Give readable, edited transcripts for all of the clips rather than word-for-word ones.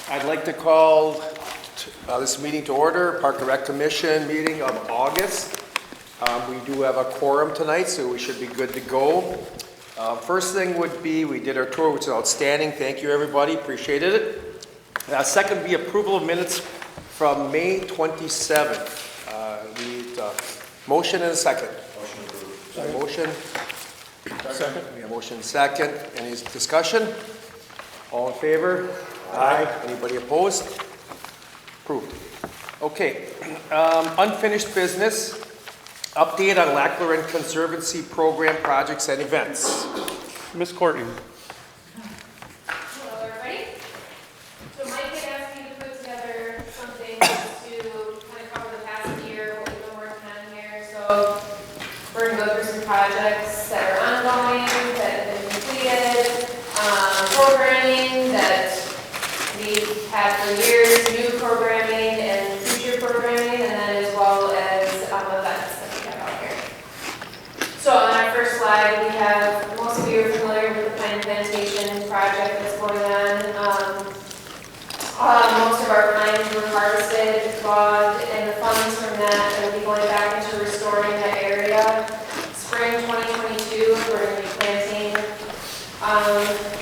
I'd like to call this meeting to order, Park and Rec Commission meeting of August. We do have a quorum tonight, so we should be good to go. First thing would be, we did our tour, which is outstanding. Thank you, everybody. Appreciated it. Second would be approval of minutes from May 27th. We need a motion and a second. Motion approved. Motion. Second. We have motion second. Any discussion? All in favor? Aye. Anybody opposed? Approved. Okay. Unfinished business. Update on Lachlan Conservancy program projects and events. Ms. Courtney. Hello, everybody. So Mike had asked me to put together something to kind of cover the past year, what we've been working on here. So we're going to go through some projects that are ongoing, that have been completed, programming that we've had for years, new programming and future programming, and then as well as events that we have out here. So on our first slide, we have, most of you are familiar with the pine plantation project that's going on. Most of our pines were harvested, logged, and the funds from that will be going back into restoring that area. Spring 2022, we're going to be planting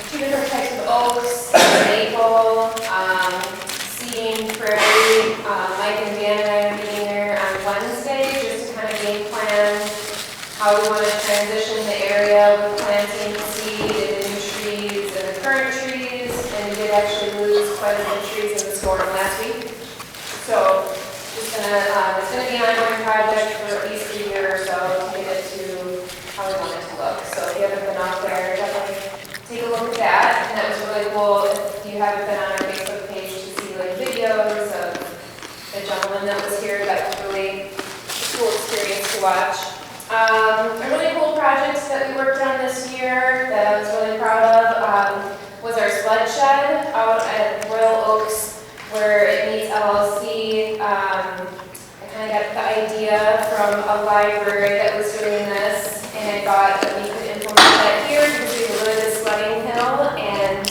2 different types of oaks, maple, seeding prairie. Mike and Dan and I are meeting there on Wednesday just to kind of game plan how we want to transition the area with planting seed and the new trees and the current trees. And we did actually lose quite a bit of trees in the storm last week. So it's going to be an ongoing project for at least a year or so to get it to how we want it to look. So if you haven't been out there, definitely take a look at that. And that was really cool if you haven't been on our Facebook page to see like videos of the gentleman that was here. That was really a cool experience to watch. A really cool project that we worked on this year that I was really proud of was our Sled Shed out at Royal Oaks where it meets LLC. I kind of got the idea from a library that was doing this, and I thought that we could implement that here because we live at a sledding hill, and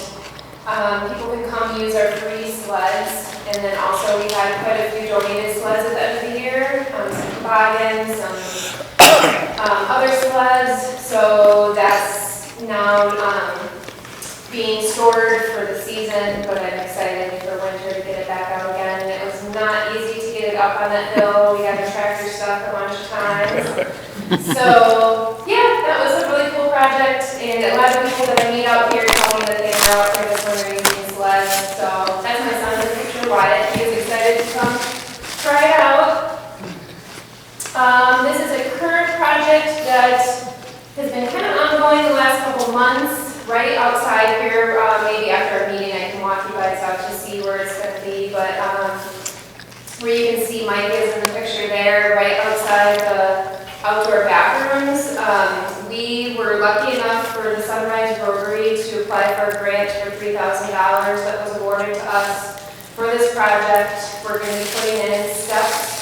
people can come use our free sleds. And then also we had quite a few donated sleds at the end of the year, some toboggans, some other sleds. So that's now being stored for the season, but I'm excited for winter to get it back out again. It was not easy to get it up on that hill. We had to tractor stuff a bunch of times. So yeah, that was a really cool project, and a lot of people that I meet out here tell me that they are out here this winter using sleds. So that's my son in the picture, Wyatt. He was excited to come try it out. This is a current project that has been kind of ongoing the last couple months. Right outside here, maybe after our meeting I can walk you guys out to see where it's going to be, but where you can see Mike is in the picture there, right outside the outdoor bathrooms. We were lucky enough for the Sunrise Rotary to apply for a grant for $3,000 that was awarded to us for this project. We're going to be putting in steps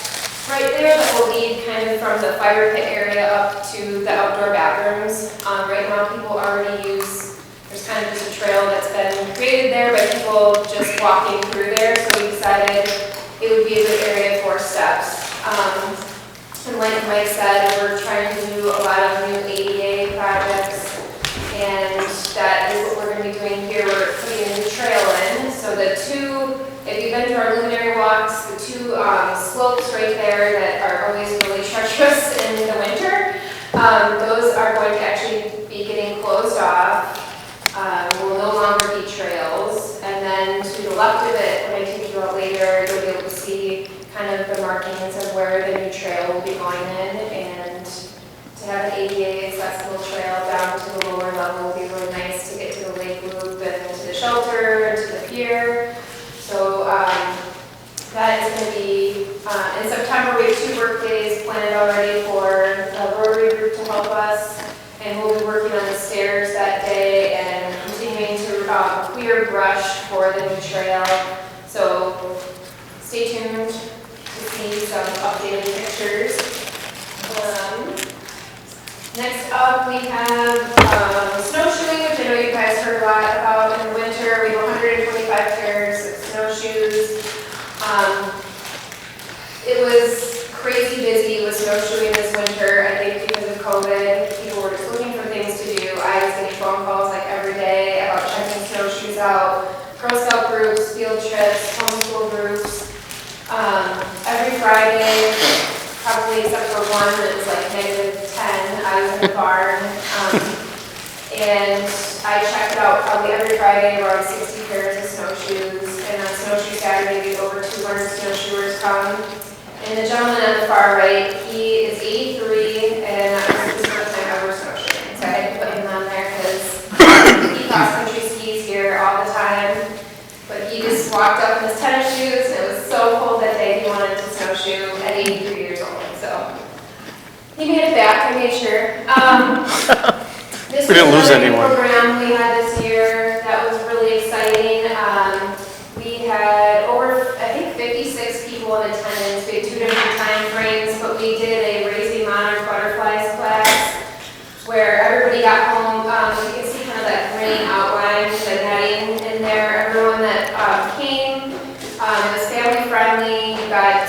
right there that will lead kind of from the fire pit area up to the outdoor bathrooms. Right now people already use, there's kind of just a trail that's been created there by people just walking through there, so we decided it would be a good area for steps. And like Mike said, we're trying to do a lot of new ADA projects, and that is what we're going to be doing here. We're putting a new trail in, so the two, if you've been to our luminary walks, the two slopes right there that are always really treacherous in the winter, those are going to actually be getting closed off. Will no longer be trails. And then to the left of it, when I take you out later, you'll be able to see kind of the markings of where the new trail will be going in. And to have an ADA accessible trail down to the lower level will be really nice to get to the lake loop and to the shelter and to the pier. So that is going to be, in September we have 2 work days planned already for a Rotary group to help us. And we'll be working on the stairs that day and continuing to clear brush for the new trail. So stay tuned to see some updated pictures. Next up, we have snowshoeing, which I know you guys heard a lot about snowshoeing this winter. I think because of COVID, people were just looking for things to do. I was getting phone calls like every day about checking snowshoes out, Girl Scout groups, field trips, homeschool groups. Every Friday, probably except for one that was like -10, I was in the barn. And I checked out probably every Friday around 60 pairs of snowshoes. And on Snowshoe Saturday, we had over 200 snowshoers come. And the gentleman on the far right, he is 83, and that was his first time ever snowshoeing. So I had to put him on there because he cross-country skis here all the time. But he just walked up in his tennis shoes, and it was so cold that day he wanted to snowshoe at 83 years old. So he made it back, I made sure. This We didn't lose anyone. program we had this year that was really exciting. We had over, I think, 56 people in attendance. We had 2 different time frames, but we did a Raising Monarch Butterflies class where everybody got home. You can see kind of that green outline, the netting in there. Everyone that came, it was family friendly. You got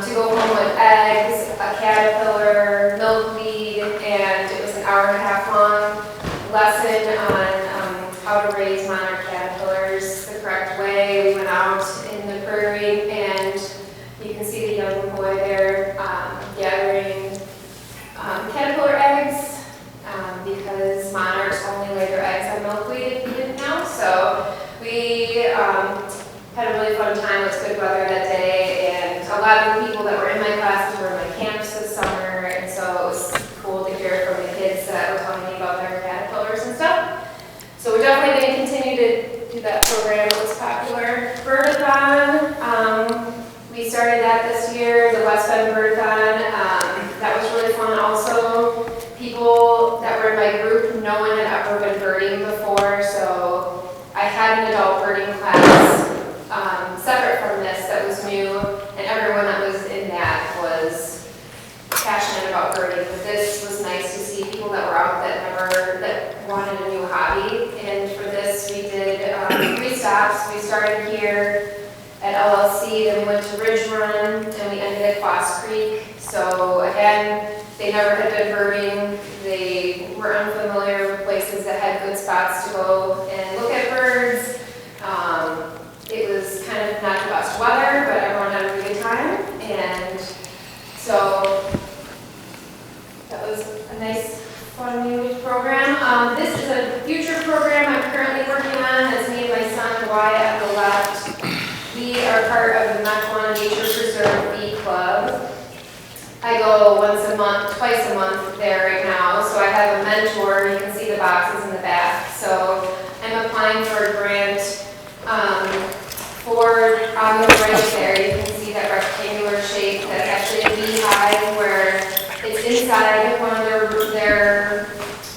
to go home with eggs, a caterpillar, milkweed, and it was an hour-and-a-half long lesson on how to raise monarch caterpillars the correct way. We went out in the prairie, and you can see the young boy there gathering caterpillar eggs because monarchs only lay their eggs on milkweed, if you didn't know. So we had a really fun time. It was good weather that day, and a lot of the people that were in my classes were in my camps this summer, and so it was cool to hear from the kids that were telling me about their caterpillars and stuff. So we're definitely going to continue to do that program. It was popular. Birdathon, we started that this year, the West Bend Birdathon. That was really fun also. People that were in my group, no one had ever been birding before, so I had an adult birding class separate from this that was new, and everyone that was in that was passionate about birding. But this was nice to see people that were out that wanted a new hobby. And for this, we did 3 stops. We started here at LLC, then we went to Ridge Run, and we ended at Foss Creek. So again, they never had been birding. They were unfamiliar with places that had good spots to go and look at birds. It was kind of not the best weather, but everyone had a really good time. And so that was a nice, fun new program. This is a future program I'm currently working on. That's me and my son Wyatt on the left. We are part of the Lachlan Nature Preserve Bee Club. I go twice a month there right now. So I have a mentor. You can see the boxes in the back. So I'm applying for a grant for on the right there. You can see that rectangular shape. That's actually a beehive where it's inside one of their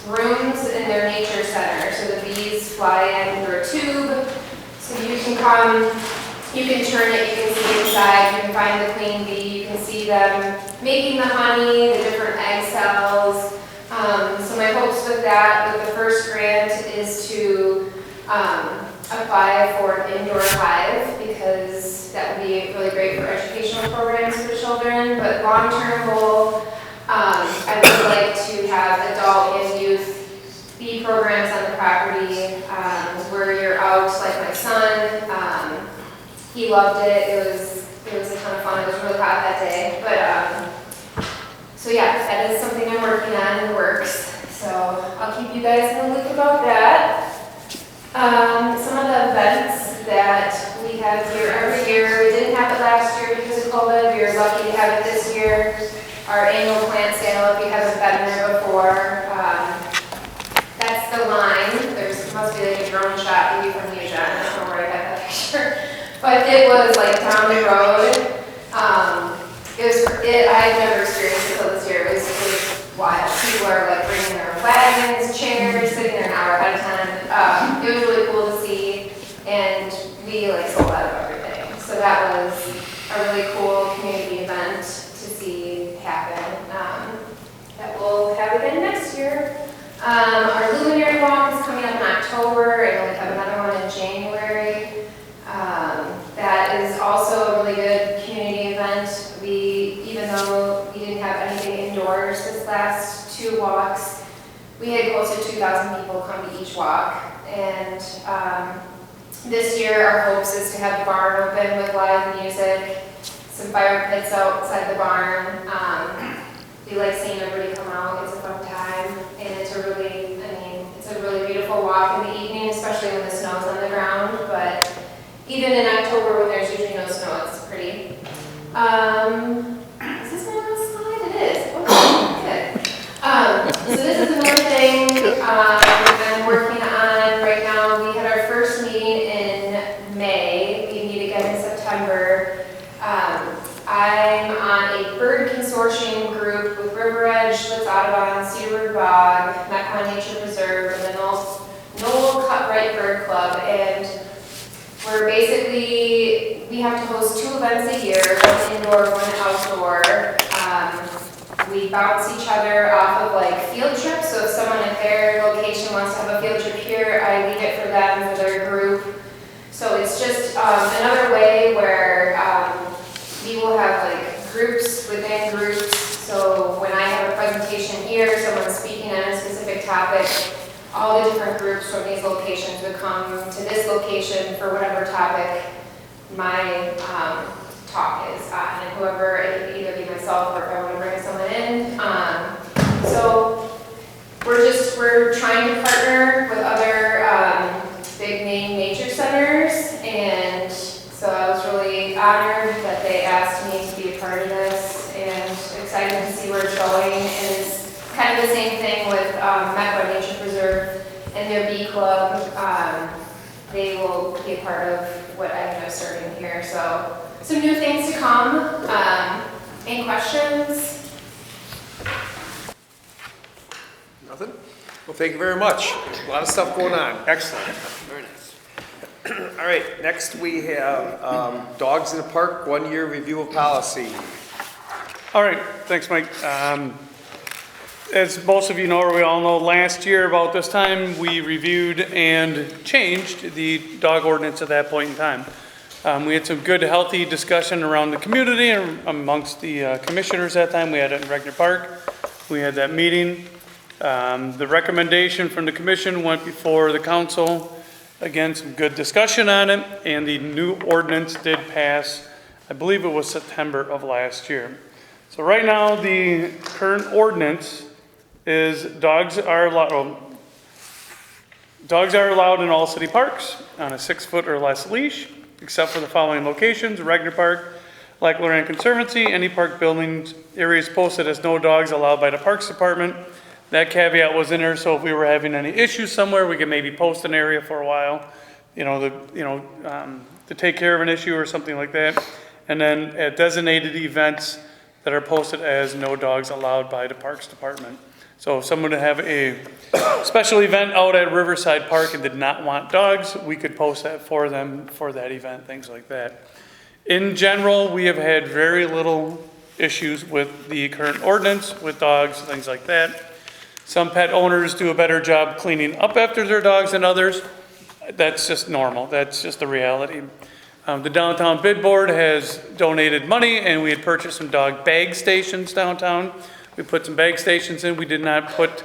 rooms in their nature center. So the bees fly in through a tube. So you can come, you can turn it, you can see inside, you can find the queen bee, you can see them making the honey, the different egg cells. So my hopes with that, with the first grant, is to apply for an indoor hive, because that would be really great for educational programs for children. But long-term goal, I would like to have adult and youth bee programs on the property where you're out, like my son. He loved it. It was a ton of fun. It was really hot that day. But so yeah, that is something I'm working on in the works. So I'll keep you guys in the loop about that. Some of the events that we have here every year, we didn't have it last year because of COVID. We were lucky to have it this year. Our annual plant sale, if you haven't been there before, that's the line. There's must be like a drone shot maybe from you, John. I don't know where I got that picture. But it was like down the road. I've never experienced it until this year. It was wild. People are like bringing their wagons, chairs, sitting there an hour ahead of time. It was really cool to see, and we like sold out of everything. So that was a really cool community event to see happen. That we'll have again next year. Our luminary walk is coming up in October, and we'll have another one in January. That is also a really good community event. Even though we didn't have beach walk. And this year, our hopes is to have the barn open with live music, some fire pits outside the barn. We like seeing everybody come out. It's a fun time, and it's a really, it's a really beautiful walk in the evening, especially when the snow's on the ground. But even in October, when there's usually no snow, it's pretty. Is this my last slide? It is. Okay, good. So this is another thing I'm working on right now. We had our first meeting in May. We meet again in September. I'm on a bird consortium group with River Edge, Sled Shed, Cedarwood Bog, Lachlan Nature Preserve, and the Knoll Cutright Bird Club. And we're basically, we have to host 2 events a year, one indoor, one outdoor. We bounce each other off of like field trips. So if someone at their location wants to have a field trip here, I lead it for them, for their group. So it's just another way where we will have like groups within groups. So when I have a presentation here, someone's speaking on a specific topic, all the different groups from these locations would come to this location for whatever topic my talk is on. And whoever, it could either be myself or if I want to bring someone in. So we're trying to partner with other big name nature centers, and so I was really honored that they asked me to be a part of this, and excited to see where it's going. And it's kind of the same thing with Lachlan Nature Preserve and their bee club. They will be a part of what I end up starting here. So some new things to come. Any questions? Nothing? Well, thank you very much. A lot of stuff going on. Excellent. Very nice. All right, next we have dogs in the park, 1-year review of policy. All right, thanks, Mike. As most of you know, or we all know, last year about this time, we reviewed and changed the dog ordinance at that point in time. We had some good, healthy discussion around the community and amongst the commissioners that time. We had it in Regner Park. We had that meeting. The recommendation from the commission went before the council. Again, some good discussion on it, and the new ordinance did pass, I believe it was September of last year. So right now, the current ordinance is dogs are allowed in all city parks on a 6-foot or less leash, except for the following locations: Regner Park, Lawrann Conservancy, any park buildings, areas posted as no dogs allowed by the Parks Department. That caveat was in there, so if we were having any issues somewhere, we could maybe post an area for a while, to take care of an issue or something like that. And then at designated events that are posted as no dogs allowed by the Parks Department. So if someone would have a special event out at Riverside Park and did not want dogs, we could post that for them for that event, things like that. In general, we have had very little issues with the current ordinance, with dogs, things like that. Some pet owners do a better job cleaning up after their dogs than others. That's just normal. That's just the reality. The downtown bid board has donated money, and we had purchased some dog bag stations downtown. We put some bag stations in. We did not put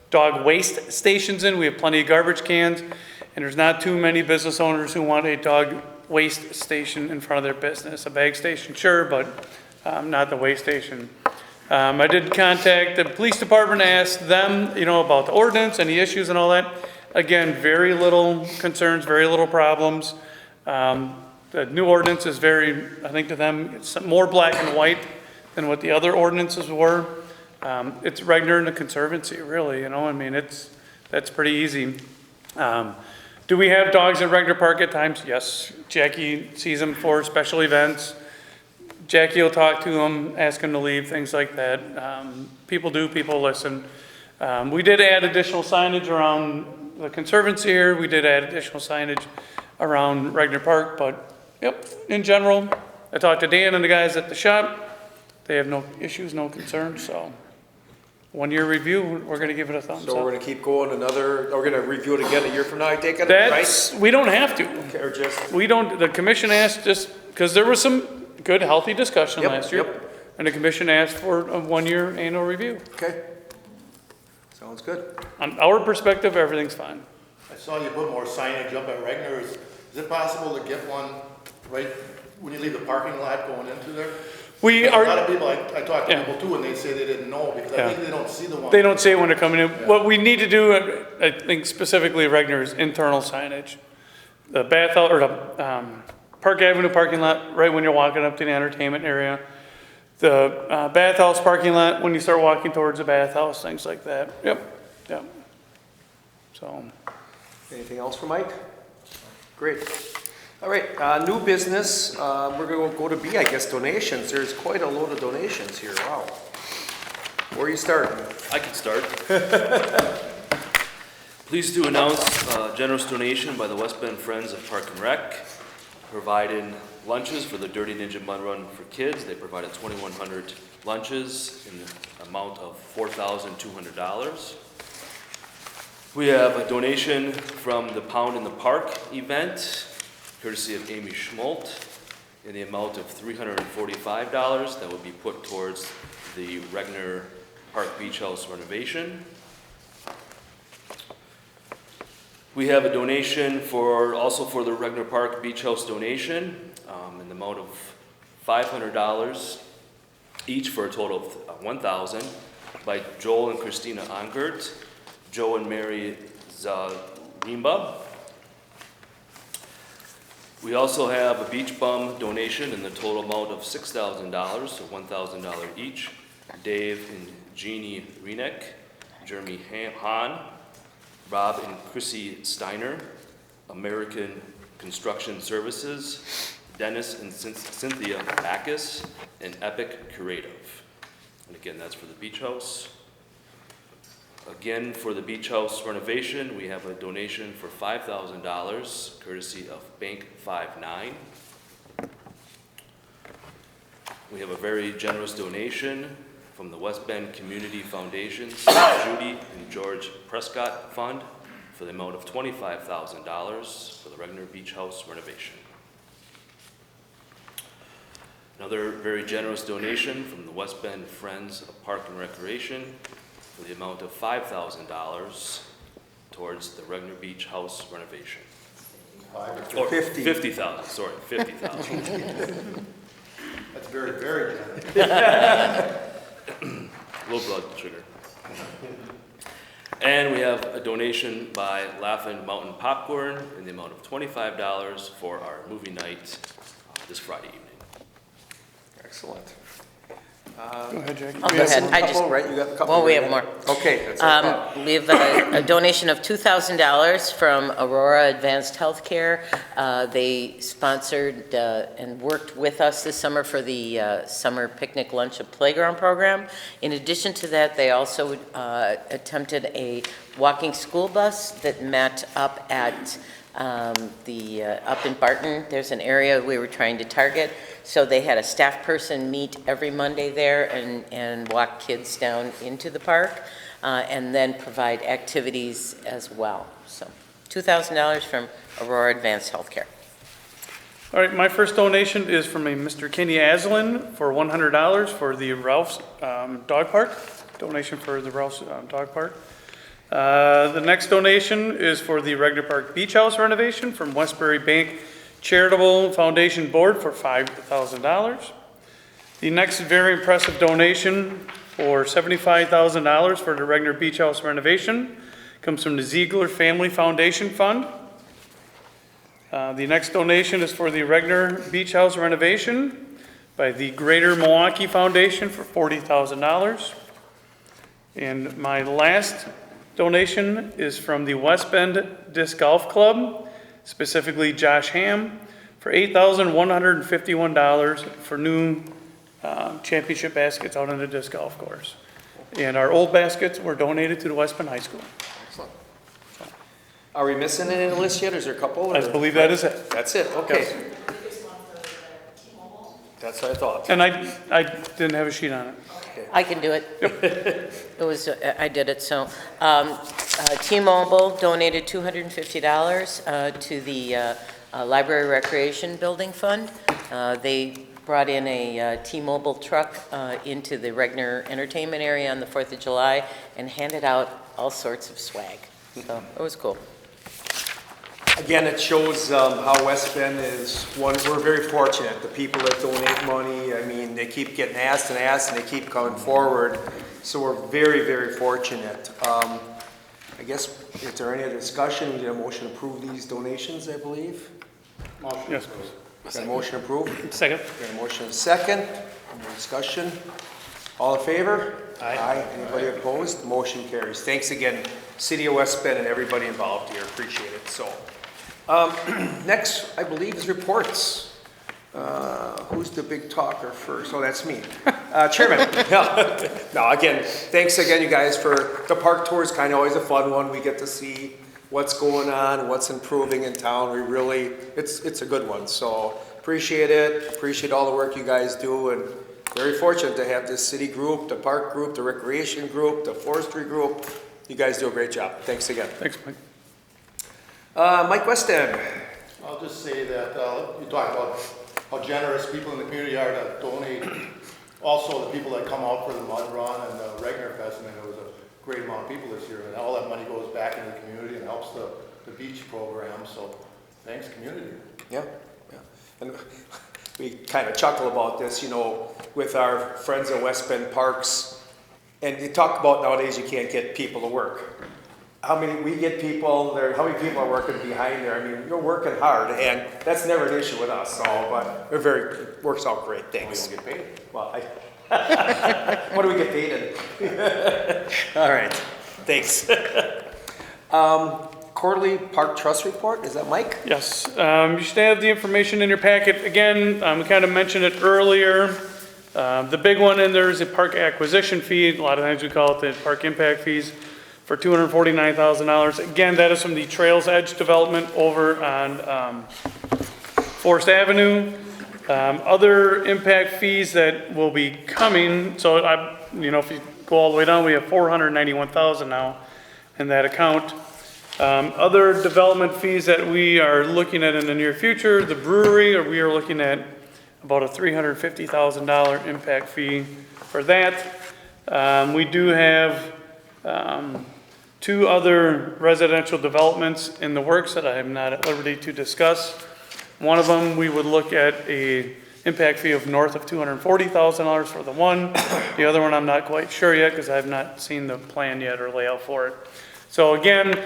dog waste stations in. We have plenty of garbage cans, and there's not too many business owners who want a dog waste station in front of their business. A bag station, sure, but not the waste station. I did contact the police department, ask them, about the ordinance, any issues and all that. Again, very little concerns, very little problems. The new ordinance is I think to them, it's more black and white than what the other ordinances were. It's Regner and the Conservancy, really, that's pretty easy. Do we have dogs at Regner Park at times? Yes. Jackie sees them for special events. Jackie will talk to them, ask them to leave, things like that. People listen. We did add additional signage around the Conservancy here. We did add additional signage around Regner Park, but in general, I talked to Dan and the guys at the shop. They have no issues, no concerns, so 1-year review, we're gonna give it a thumbs up. So we're gonna keep going we're gonna review it again a year from now, I take it, right? We don't have to. Okay, or just. We don't, the commission asked just, because there was some good, healthy discussion last year. And the commission asked for a 1-year annual review. Okay. Sounds good. On our perspective, everything's fine. saw you put more signage up at Regner. Is it possible to get one right when you leave the parking lot going into there? We A lot are, of people, I talked to Yeah. people too, and they say they didn't know, because Yeah. I think they don't see the one. they don't say it when they're coming in. What we need to do, I think specifically at Regner, is internal signage. The Bathhouse, or the Park Avenue parking lot, right when you're walking up to the entertainment area. The Bathhouse parking lot, when you start walking towards the bathhouse, things like that. Yep, yep. So, Anything else for Mike? Great. All right, new business, we're gonna go to B, I guess, donations. There's quite a load of donations here, wow. Where are you starting? I can start. Pleased to announce a generous donation by the West Bend Friends of Park and Rec, providing lunches for the Dirty Ninja Mud Run for kids. They provided 2,100 lunches in the amount of $4,200. We have a donation from the Pound in the Park event, courtesy of Amy Schmolt, in the amount of $345 that would be put towards the Regner Park Beach House renovation. We have a donation also for the Regner Park Beach House donation in the amount of $500 each, for a total of $1,000, by Joel and Christina Ongert, Joe and Mary Zarimba. We also have a beach bum donation in the total amount of $6,000, so $1,000 each. Dave and Jeannie Renek, Jeremy Hahn, Rob and Chrissy Steiner, American Construction Services, Dennis and Cynthia Backus, and Epic Creative. And again, that's for the beach house. Again, for the beach house renovation, we have a donation for $5,000, courtesy of Bank 59. We have a very generous donation from the West Bend Community Foundation's Judy and George Prescott Fund for the amount of $25,000 for the Regner Beach House renovation. Another very generous donation from the West Bend Friends of Park and Recreation for the amount of $5,000 towards the Regner Beach House renovation. Or 50. 50,000, sorry, 50,000. That's very, very generous. Low blood sugar. And we have a donation by Lachlan Mountain Popcorn in the amount of $25 for our movie night this Friday evening. Excellent. go ahead, Jackie. I'll go Yes, ahead. a couple, right? You got a couple. Well, we right? have more. Okay, that's what I thought. We have a donation of $2,000 from Aurora Advanced Healthcare. They sponsored and worked with us this summer for the summer picnic lunch and playground program. In addition to that, they also attempted a walking school bus that met up at up in Barton. There's an area we were trying to target. So they had a staff person meet every Monday there and walk kids down into the park and then provide activities as well. So $2,000 from Aurora Advanced Healthcare. All right, my first donation is from a Mr. Kenny Aslan for $100 for the Ralph's Dog Park. Donation for the Ralph's Dog Park. The next donation is for the Regner Park Beach House renovation from Westbury Bank Charitable Foundation Board for $5,000. The next very impressive donation for $75,000 for the Regner Beach House renovation comes from the Ziegler Family Foundation Fund. The next donation is for the Regner Beach House renovation by the Greater Milwaukee Foundation for $40,000. And my last donation is from the West Bend Disc Golf Club, specifically Josh Ham, for $8,151 for new championship baskets out on the disc golf course. And our old baskets were donated to the West Bend High School. Excellent. Are we missing any in the list yet? Is there a couple? I believe that is it. That's it, okay. That's what I thought. And I didn't have a sheet on it. I can do it. It was, I did it, so. T-Mobile donated $250 to the Library Recreation Building Fund. They brought in a T-Mobile truck into the Regner Entertainment area on the 4th of July and handed out all sorts of swag. So it was cool. Again, it shows how West Bend is one, we're very fortunate. The people that donate money, I mean, they keep getting asked and asked and they keep coming forward. So we're very, very fortunate. I guess, is there any other discussion? We need a motion to approve these donations, I believe. Yes, please. Got a motion approved? Second. Got a motion and a second. Any discussion? All in favor? Aye. Anybody opposed? Motion carries. Thanks again, City of West Bend and everybody involved here. Appreciate it. So, next, I believe, is reports. Who's the big talker first? Oh, that's me. Chairman. No, again, thanks again, you guys, for the park tour is kind of always a fun one. We get to see what's going on, what's improving in town. We really, it's a good one. So appreciate it. Appreciate all the work you guys do, and very fortunate to have this city group, the park group, the recreation group, the forestry group. You guys do a great job. Thanks again. Thanks, Mike. Mike Weston. I'll just say that, you talk about how generous people in the community are to donate. Also, the people that come out for the mud run and the Regner Fest, I mean, there was a great amount of people this year, and all that money goes back into the community and helps the beach program, so thanks, community. Yeah, yeah. And we kind of chuckle about this, you know, with our friends at West Bend Parks. And you talk about nowadays you can't get people to work. How many, we get people there, how many people are working behind there? I mean, you're working hard, and that's never an issue with us, so, but it works out great, We thanks. don't get paid. Well, what do we get paid in? All right, thanks. Quarterly Park Trust Report, is that Mike? Yes, you should have the information in your packet. Again, we kind of mentioned it earlier. The big one in there is a park acquisition fee. A lot of times we call it the park impact fees for $249,000. Again, that is from the Trails Edge development over on Forest Avenue. Other impact fees that will be coming, so if you go all the way down, we have $491,000 now in that account. Other development fees that we are looking at in the near future, the brewery, we are looking at about a $350,000 impact fee for that. We do have two other residential developments in the works that I am not at liberty to discuss. One of them, we would look at a impact fee of north of $240,000 for the one. The other one, I'm not quite sure yet because I have not seen the plan yet or layout for it. So again,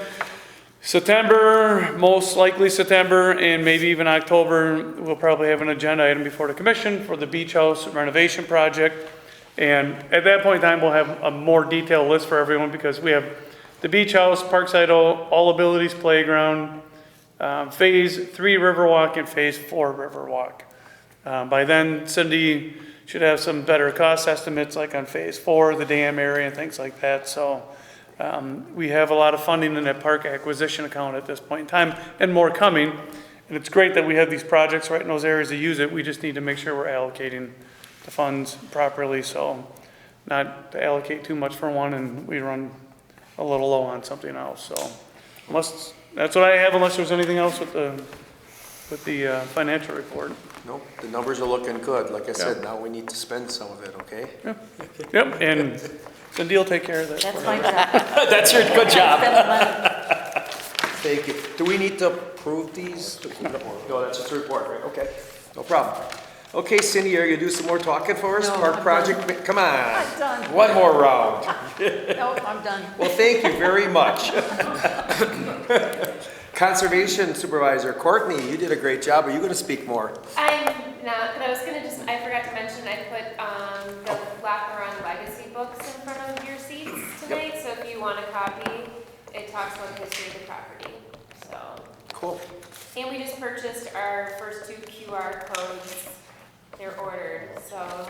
September, most likely September, and maybe even October, we'll probably have an agenda item before the commission for the beach house renovation project. And at that point in time, we'll have a more detailed list for everyone because we have the beach house, Parkside All Abilities Playground, Phase 3 Riverwalk, and Phase 4 Riverwalk. By then, Cindy should have some better cost estimates like on Phase 4, the dam area and things like that. So we have a lot of funding in that park acquisition account at this point in time and more coming. And it's great that we have these projects right in those areas to use it. We just need to make sure we're allocating the funds properly, so not to allocate too much for one and we run a little low on something else. So unless, that's what I have, unless there's anything else with the financial report. Nope, the numbers are looking good. Like I said, now we need to spend some of it, okay? Yep, and Cindy will take care of that. That's my job. That's your good job. Spend the money. Thank you. Do we need to approve these? No, that's just a report, right? Okay, no problem. Okay, Cindy, are you gonna do some more talking for us? No, Park I'm project, come on. I'm done. One more round. Nope, I'm done. Well, thank you very much. Conservation Supervisor Courtney, you did a great job. Are you gonna speak more? I'm not, but I was gonna I forgot to mention, I put the Lachlan legacy books in front of your seats tonight, so if you want a copy, it talks about the history of the property, so. Cool. And we just purchased our first 2 QR codes. They're ordered, so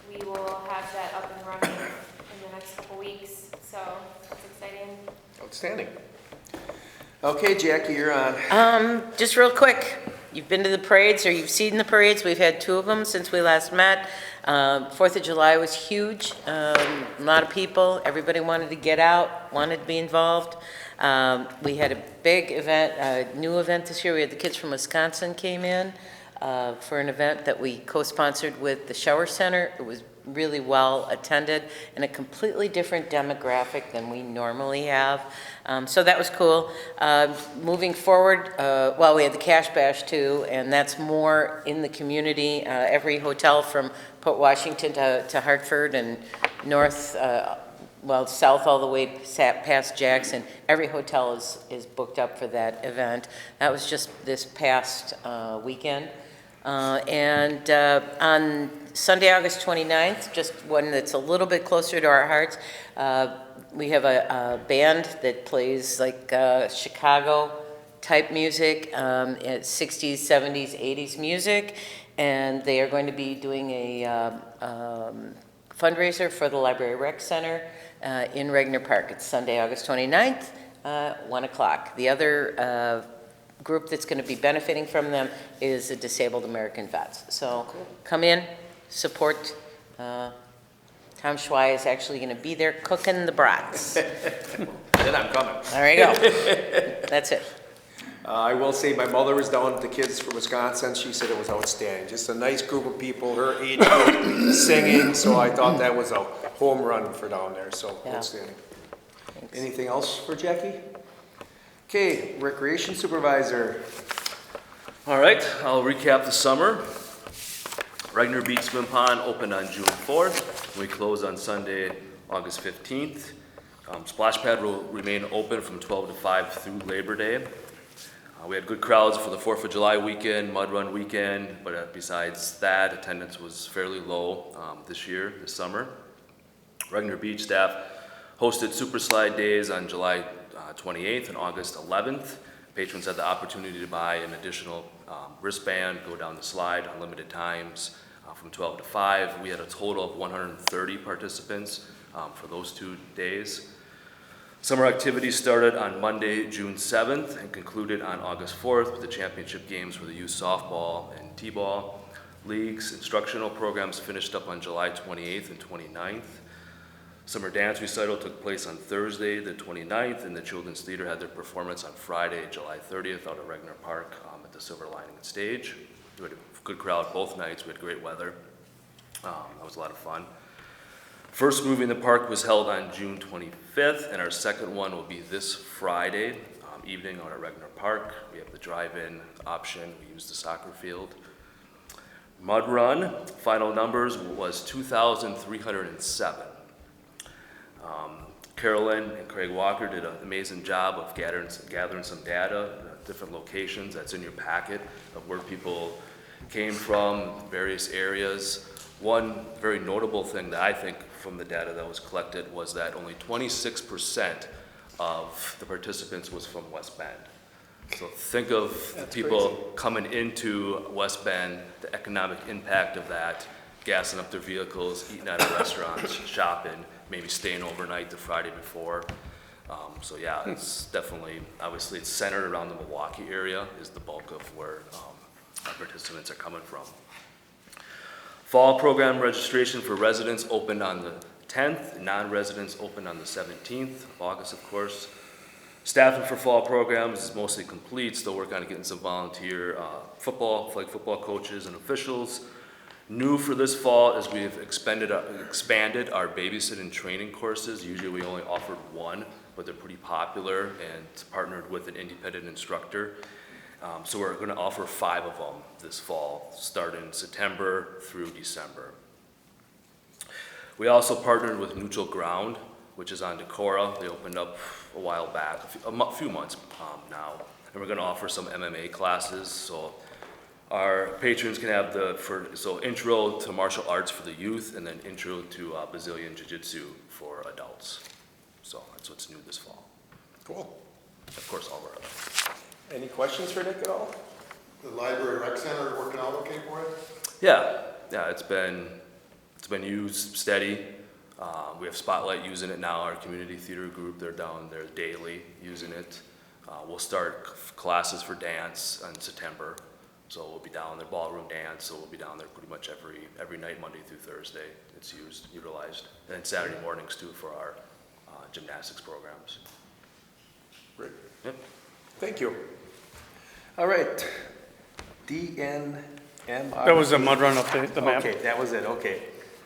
we will have that up and running in the next couple weeks, so that's exciting. Outstanding. Okay, Jackie, you're on. Just real quick, you've been to the parades or you've seen the parades. We've had 2 of them since we last met. 4th of July was huge. A lot of people, everybody wanted to get out, wanted to be involved. We had a big event, a new event this year. We had the kids from Wisconsin came in for an event that we co-sponsored with the Shower Center. It was really well attended, and a completely different demographic than we normally have. So that was cool. Moving forward, well, we had the Cash Bash too, and that's more in the community. Every hotel from Port Washington to Hartford and north, well, south all the way past Jackson, every hotel is booked up for that event. That was just this past weekend. And on Sunday, August 29th, just one that's a little bit closer to our hearts, we have a band that plays like Chicago-type music, 60s, 70s, 80s music, and they are going to be doing a fundraiser for the Library Rec Center in Regner Park. It's Sunday, August 29th, 1 o'clock. The other group that's going to be benefiting from them is the Disabled American Vets. So come in, support. Tom Schwei is actually going to be there cooking the brats. Then I'm coming. There you go. That's it. I will say my mother was down with the kids from Wisconsin. She said it was outstanding. Just a nice group of people, her age group, singing. So I thought that was a home run for down there. So Yeah. outstanding. Thanks. Anything else for Jackie? Okay, Recreation Supervisor. All right, I'll recap the summer. Regner Beach Swim Pond opened on June 4th. We closed on Sunday, August 15th. Splash Pad will remain open from 12 to 5 through Labor Day. We had good crowds for the 4th of July weekend, Mud Run weekend, but besides that, attendance was fairly low this summer. Regner Beach staff hosted Super Slide Days on July 28th and August 11th. Patrons had the opportunity to buy an additional wristband, go down the slide on limited times from 12 to 5. We had a total of 130 participants for those 2 days. Summer activities started on Monday, June 7th and concluded on August 4th with the championship games for the youth softball and t-ball leagues. Instructional programs finished up on July 28th and 29th. Summer dance recital took place on Thursday, the 29th, and the Children's Theater had their performance on Friday, July 30th, out at Regner Park at the Silver Lining Stage. We had a good crowd both nights. We had great weather. That was a lot of fun. First movie in the park was held on June 25th, and our second one will be this Friday evening out at Regner Park. We have the drive-in option. We use the soccer field. Mud Run, final numbers was 2,307. Carolyn and Craig Walker did an amazing job of gathering some data, different locations. That's in your packet of where people came from, various areas. One very notable thing that I think from the data that was collected was that only 26% of the participants was from West Bend. So think of the people coming into West Bend, the economic impact of that, gassing up their vehicles, eating at restaurants, shopping, maybe staying overnight the Friday before. So yeah, it's definitely, obviously it's centered around the Milwaukee area is the bulk of where our participants are coming from. Fall program registration for residents opened on the 10th, non-residents opened on the 17th of August, of course. Staffing for fall programs is mostly complete, still working on getting some volunteer flag football coaches and officials. New for this fall is we have expanded our babysitting training courses. Usually we only offered one, but they're pretty popular and partnered with an independent instructor. So we're going to offer 5 of them this fall, starting September through December. We also partnered with Neutral Ground, which is on Decorah. They opened up a while back, a few months now, and we're going to offer some MMA classes. So our patrons can have intro to martial arts for the youth, and then intro to Brazilian Jiu-Jitsu for adults. So that's what's new this fall. Cool. Of course, all of our other. Any questions for Nick at all? The library rec center working out okay for it? Yeah, it's been used steady. We have Spotlight using it now. Our community theater group, they're down there daily using it. We'll start classes for dance in September. So we'll be down there, ballroom dance, so we'll be down there pretty much every night, Monday through Thursday. It's utilized. And then Saturday mornings too for our gymnastics programs. Great. Yep. Thank you. All right. DNM. That was a Mud Run update, the map. Okay, that was it, okay.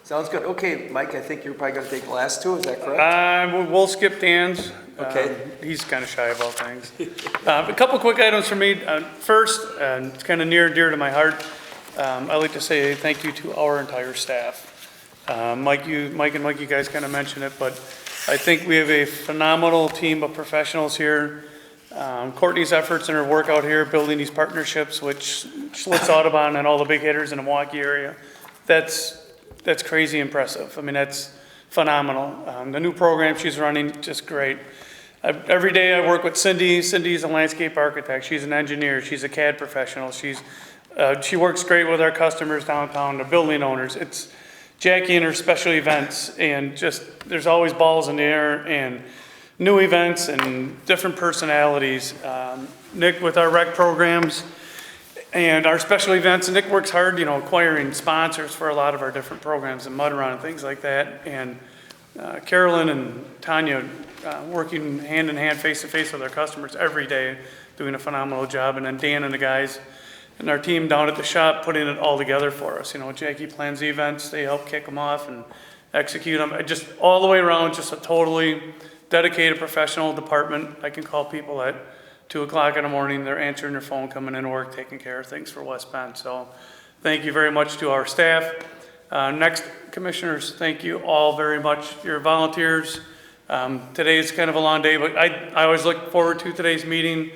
Sounds good. Okay, Mike, I think you're probably gonna take the last two, is that correct? We'll skip Dan's. Okay. He's kind of shy about things. A couple quick items for me. First, and it's kind of near and dear to my heart, I'd like to say thank you to our entire staff. Mike and Mike, you guys kind of mentioned it, but I think we have a phenomenal team of professionals here. Courtney's efforts and her work out here, building these partnerships, which Schlitz Audubon and all the big hitters in the Milwaukee area, that's crazy impressive. I mean, that's phenomenal. The new program she's running, just great. Every day I work with Cindy. Cindy's a landscape architect. She's an engineer. She's a CAD professional. She works great with our customers downtown, the building owners. It's Jackie and her special events, and just there's always balls in the air and new events and different personalities. Nick with our rec programs and our special events. Nick works hard, acquiring sponsors for a lot of our different programs and mud run and things like that. And Carolyn and Tanya working hand in hand, face to face with our customers every day, doing a phenomenal job. And then Dan and the guys and our team down at the shop putting it all together for us. Jackie plans the events, they help kick them off and execute them. Just all the way around, just a totally dedicated professional department. I can call people at 2 o'clock in the morning, they're answering their phone, coming into work, taking care of things for West Bend. So thank you very much to our staff. Next, commissioners, thank you all very much for your volunteers. Today is kind of a long day, but I always look forward to today's meeting,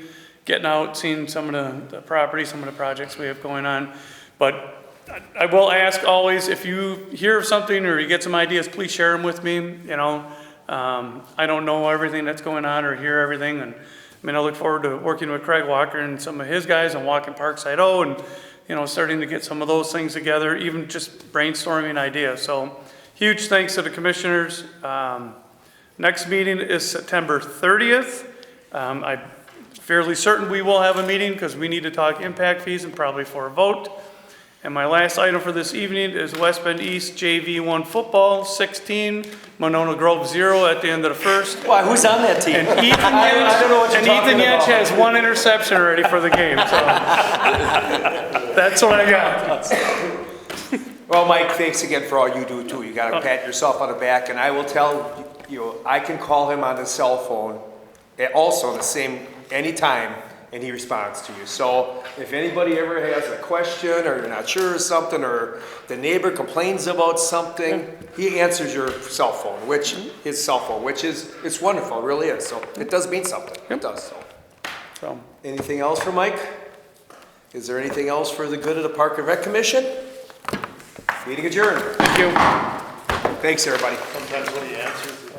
getting out, seeing some of the property, some of the projects we have going on. But I will ask always, if you hear of something or you get some ideas, please share them with me. I don't know everything that's going on or hear everything, and I look forward to working with Craig Walker and some of his guys on Walking Parkside O, and starting to get some of those things together, even just brainstorming ideas. So huge thanks to the commissioners. Next meeting is September 30th. I'm fairly certain we will have a meeting because we need to talk impact fees and probably for a vote. And my last item for this evening is West Bend East JV1 football, 16, Monona Grove 0 at the end of the first. Why, who's on that team? And Ethan Yetch has 1 interception already for the game, so that's what I got. Well, Mike, thanks again for all you do too. You gotta pat yourself on the back, and I will tell you, I can call him on his cell phone, also the same, anytime, and he responds to you. So if anybody ever has a question or you're not sure of something or the neighbor complains about something, he answers your cell phone, his cell phone, it's wonderful, it really is. So it does mean something, it does. So, Anything else for Mike? Is there anything else for the good of the Park and Rec Commission? Meeting adjourned. thank you. Thanks, everybody. Sometimes when he answers,